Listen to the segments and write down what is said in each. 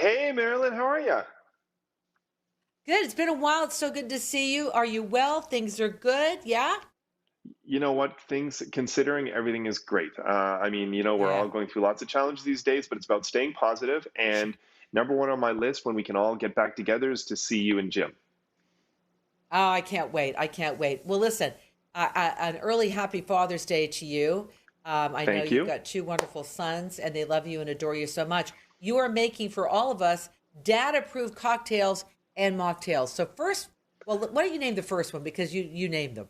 Hey, Marilyn, how are you? Good. It's been a while. It's so good to see you. Are you well? Things are good. Yeah? You know what? Things, considering everything is great. We're Yeah. all going through lots of challenges these days, but it's about staying positive. And number one on my list when we can all get back together is to see you and Jim. Oh, I can't wait. I can't wait. Well, listen, an early happy Father's Day to you. I know Thank you've you. got two wonderful sons and they love you and adore you so much. You are making for all of us dad approved cocktails and mocktails. So, first, well, why don't you name the first one because you named them?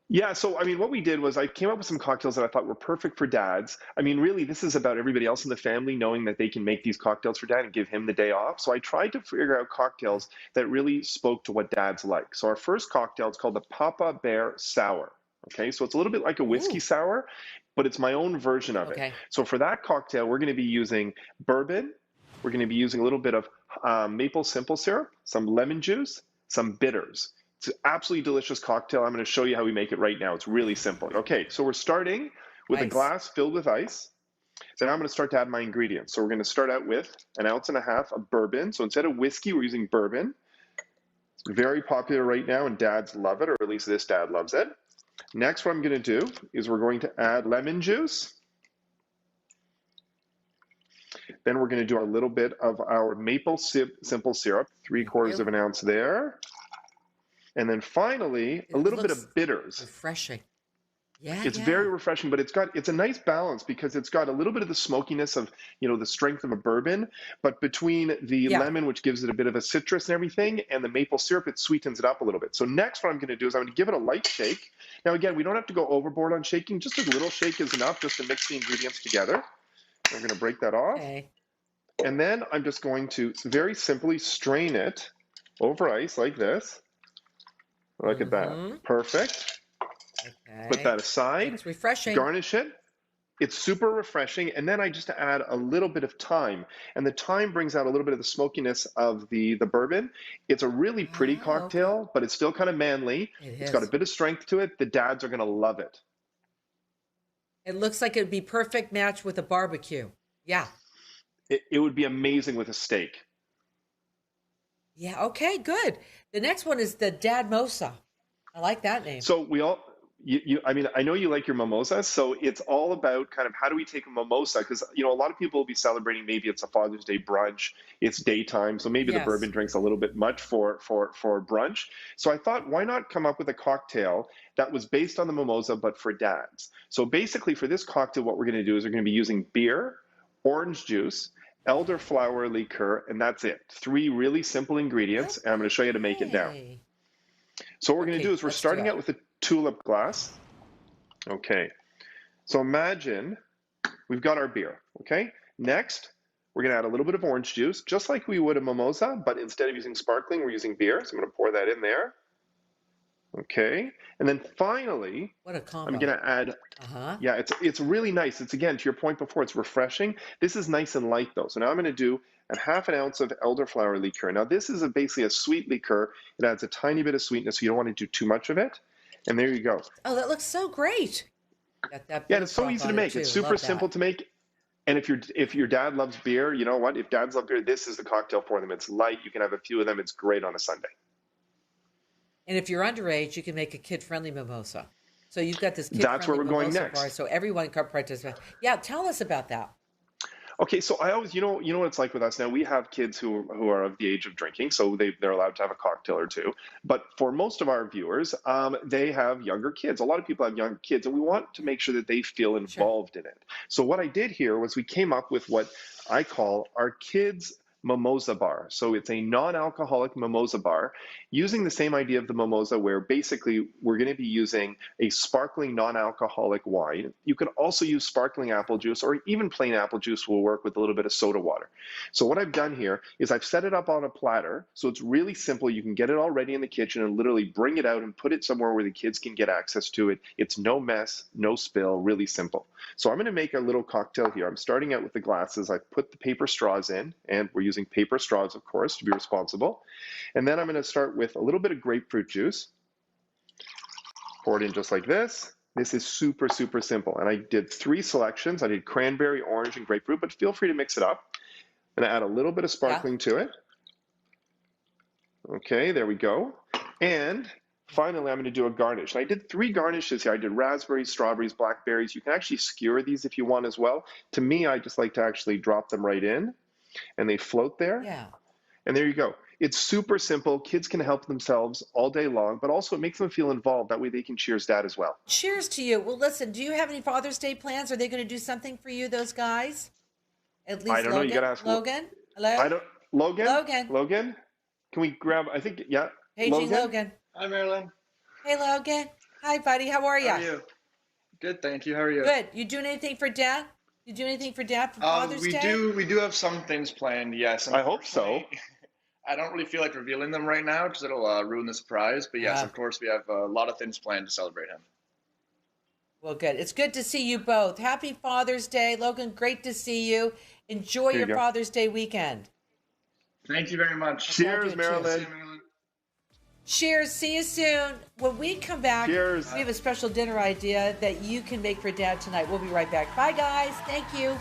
Yeah, so what we did was I came up with some cocktails that I thought were perfect for dads. Really, this is about everybody else in the family knowing that they can make these cocktails for dad and give him the day off. So I tried to figure out Yeah. cocktails that really spoke to what dads like. So our first cocktail is called the Papa Bear Sour. Okay, so it's a little bit like a whiskey Ooh, sour, but it's my own version of it. okay. So for that cocktail, we're going to be using bourbon. We're going to be using a little bit of maple simple syrup, some lemon juice, some bitters. It's an absolutely delicious cocktail. I'm going to show you how we make it right now. It's really simple. Okay, so we're starting with a Nice. glass filled with ice. So now I'm going to start to add my ingredients. So we're going to start out with an ounce and a half of bourbon. So instead of whiskey, we're using bourbon. It's very popular right now, and dads love it, or at least this dad loves it. Next, what I'm going to do is we're going to add lemon juice. Then we're going to do a little bit of our simple syrup, three Thank quarters you. of an ounce there. And then finally, a It little bit looks of bitters. refreshing. Yeah, It's yeah. very refreshing, but it's a nice balance because it's got a little bit of the smokiness of, the strength of a bourbon, but between the Yeah. lemon, which gives it a bit of a citrus and everything, and the maple syrup, it sweetens it up a little bit. So next, what I'm going to do is I'm going to give it a light shake. Now, again, we don't have to go overboard on shaking. Just a little shake is enough just to mix the ingredients together. I'm going to break that off. Okay. And then I'm just going to very simply strain it over ice like this. Look at that. Mm-hmm. Perfect. Put Okay. that aside. Looks refreshing. Garnish it. It's super refreshing. And then I just add a little bit of thyme. And the thyme brings out a little bit of the smokiness of the bourbon. It's a really pretty Oh, okay. cocktail, but it's still kind of manly. It It's got a is. bit of strength to it. The dads are going to love it. It looks like it'd be perfect match with a barbecue. Yeah. It would be amazing with a steak. Yeah. Okay. Good. The next one is the Dad Mosa. I like that name. So we all, I know you like your mimosas. So it's all about kind of how do we take a mimosa? Because, a lot of people will be celebrating, maybe it's a Father's Day brunch, it's daytime. So maybe the bourbon Yes. drink's a little bit much for brunch. So I thought, why not come up with a cocktail that was based on the mimosa, but for dads? So basically for this cocktail, what we're going to do is we're going to be using beer, orange juice, elderflower liqueur, and that's it. Three really simple ingredients. And I'm going to show you how to make it now. Okay. So what we're going to do Okay. is we're Let's do starting it. out with a tulip glass. Okay. So imagine we've got our beer. Okay. Next, we're going to add a little bit of orange juice, just like we would a mimosa, but instead of using sparkling, we're using beer. So I'm going to pour that in there. Okay. And then finally, What a I'm combo. going to add, Uh huh. yeah, it's really nice. It's, again, to your point before, it's refreshing. This is nice and light though. So now I'm going to do a half an ounce of elderflower liqueur. Now this is basically a sweet liqueur. It adds a tiny bit of sweetness, so you don't want to do too much of it. And there you go. Oh, that looks so great. Got that Yeah, and beer it's so froth easy to on it make. It's too. super Love simple that. to make. And if your dad loves beer, you know what? If dads love beer, this is the cocktail for them. It's light. You can have a few of them. It's great on a Sunday. And if you're underage, you can make a kid-friendly mimosa. So you've got this That's where kid-friendly we're going mimosa bar, next. so everyone can participate. Yeah, tell us about that. Okay, so I always, you know what it's like with us now. We have kids who are of the age of drinking, so they're allowed to have a cocktail or two. But for most of our viewers, they have younger kids. A lot of people have younger kids, and we want to make sure that they feel Sure. involved in it. So what I did here was we came up with what I call our kids mimosa bar. So it's a non-alcoholic mimosa bar using the same idea of the mimosa, where basically we're going to be using a sparkling non-alcoholic wine. You could also use sparkling apple juice, or even plain apple juice will work with a little bit of soda water. So what I've done here is I've set it up on a platter. So it's really simple. You can get it all ready in the kitchen and literally bring it out and put it somewhere where the kids can get access to it. It's no mess, no spill, really simple. So I'm going to make a little cocktail here. I'm starting out with the glasses. I put the paper straws in, and we're using paper straws, of course, to be responsible. And then I'm going to start with a little bit of grapefruit juice. Pour it in just like this. This is super, super simple. And I did three selections. I did cranberry, orange, and grapefruit, but feel free to mix it up. And add a little bit of sparkling to it. Okay, there we go. And finally, I'm going to do a garnish. And I did 3 garnishes here. I did raspberries, strawberries, blackberries. You can actually skewer these if you want as well. To me, I just like to actually drop them right in, and they float there. Yeah. And there you go. It's super simple. Kids can help themselves all day long, but also it makes them feel involved. That way they can cheers dad as well. Cheers to you. Well, listen, do you have any Father's Day plans? Are they going to do something for you, those guys? At least I don't know. You got to ask Logan. Hello? I don't. Logan? Logan. Logan? Can we grab, I think, yeah. Paging Logan. Hi, Marilyn. Hey, Logan. Hi, buddy. How are you? How are you? Good, thank you. How are you? Good. You doing anything for Dad? You do anything for Dad for Father's Day? We do have some things planned, yes. I hope so. I don't really feel like revealing them right now because it'll ruin the surprise. But yes, of course, we have a lot of things planned to celebrate him. Well, good. It's good to see you both. Happy Father's Day. Logan, great to see you. Enjoy your Father's Day weekend. Thank you very much. Cheers, Marilyn. Cheers. See you soon. When we come back, Cheers. we have a special dinner idea that you can make for Dad tonight. We'll be right back. Bye, guys. Thank you.